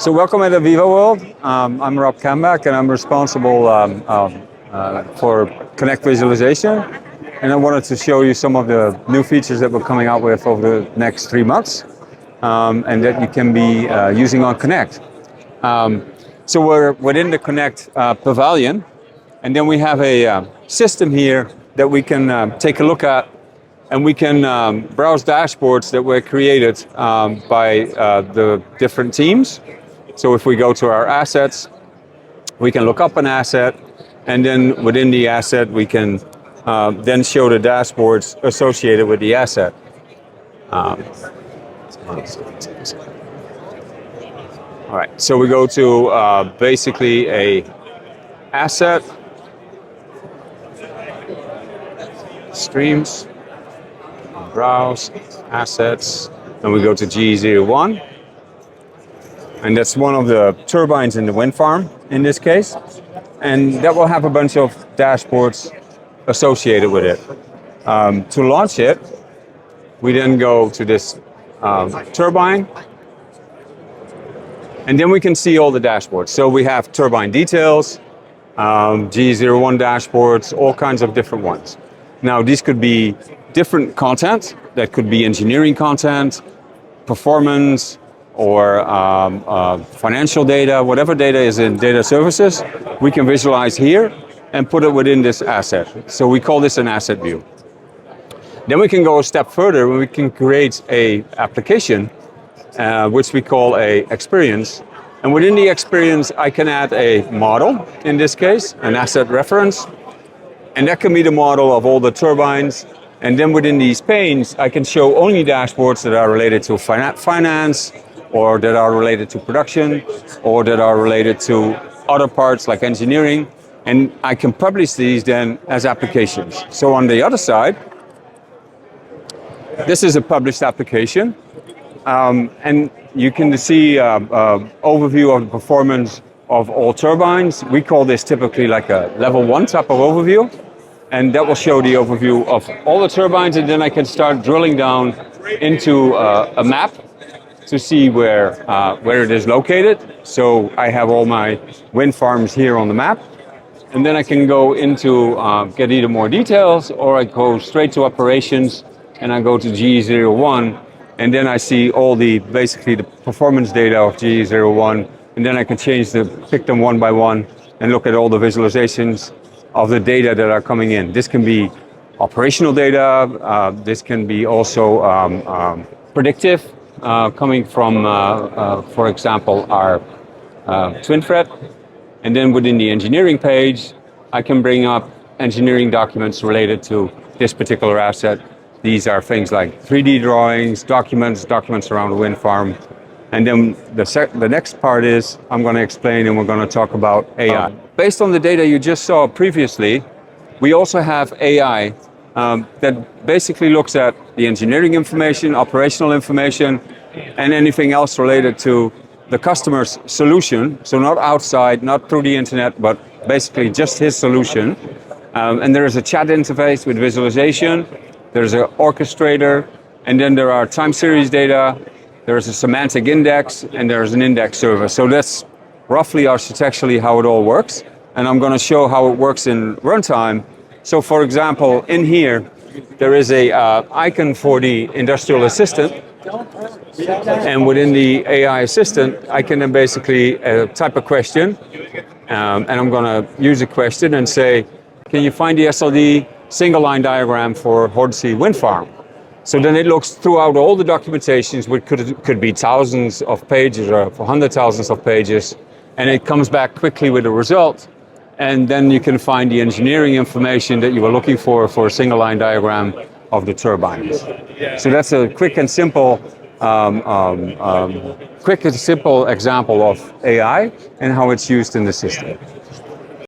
So welcome at AVEVA World. I'm Rob Kambach and I'm responsible for Connect Visualization. And I wanted to show you some of the new features that we're coming out with over the next 3 months and that you can be using on Connect. So we're within the Connect pavilion, and then we have a system here that we can take a look at, and we can browse dashboards that were created by the different teams. So if we go to our assets, we can look up an asset, and then within the asset we can then show the dashboards associated with the asset. All right, so we go to basically a asset, streams, browse, assets, and we go to G01. And that's one of the turbines in the wind farm in this case. And that will have a bunch of dashboards associated with it. To launch it, we then go to this turbine, and then we can see all the dashboards. So we have turbine details, G01 dashboards, all kinds of different ones. Now these could be different content, that could be engineering content, performance, or financial data, whatever data is in data services, we can visualize here and put it within this asset. So we call this an asset view. Then we can go a step further and we can create a application, which we call a experience. And within the experience, I can add a model, in this case, an asset reference. And that can be the model of all the turbines. And then within these panes, I can show only dashboards that are related to finance, or that are related to production, or that are related to other parts like engineering. And I can publish these then as applications. So on the other side, this is a published application. And you can see overview of the performance of all turbines. We call this typically like a level 1 type of overview. And that will show the overview of all the turbines, and then I can start drilling down into a map to see where it is located. So I have all my wind farms here on the map, and then I can go into get either more details, or I go straight to operations and I go to G01, and then I see all the basically the performance data of G01, and then I can pick them one by one and look at all the visualizations of the data that are coming in. This can be operational data, this can be also predictive, coming from, for example, our twin thread. And then within the engineering page, I can bring up engineering documents related to this particular asset. These are things like 3D drawings, documents around the wind farm. And then the next part is I'm going to explain, and we're going to talk about AI. Based on the data you just saw previously, we also have AI that basically looks at the engineering information, operational information, and anything else related to the customer's solution. So not outside, not through the internet, but basically just his solution. And there is a chat interface with visualization, there's an orchestrator, and then there are time series data, there's a semantic index, and there's an index server. So that's roughly architecturally how it all works. And I'm going to show how it works in runtime. So for example, in here, there is a icon for the industrial assistant. And within the AI assistant, I can then basically type a question. And I'm going to use a question and say, can you find the SLD single line diagram for Hornsea Wind Farm? So then it looks throughout all the documentations, which could be thousands of pages or hundreds of thousands of pages, and it comes back quickly with a result. And then you can find the engineering information that you were looking for a single line diagram of the turbines. So that's a quick and simple example of AI and how it's used in the system.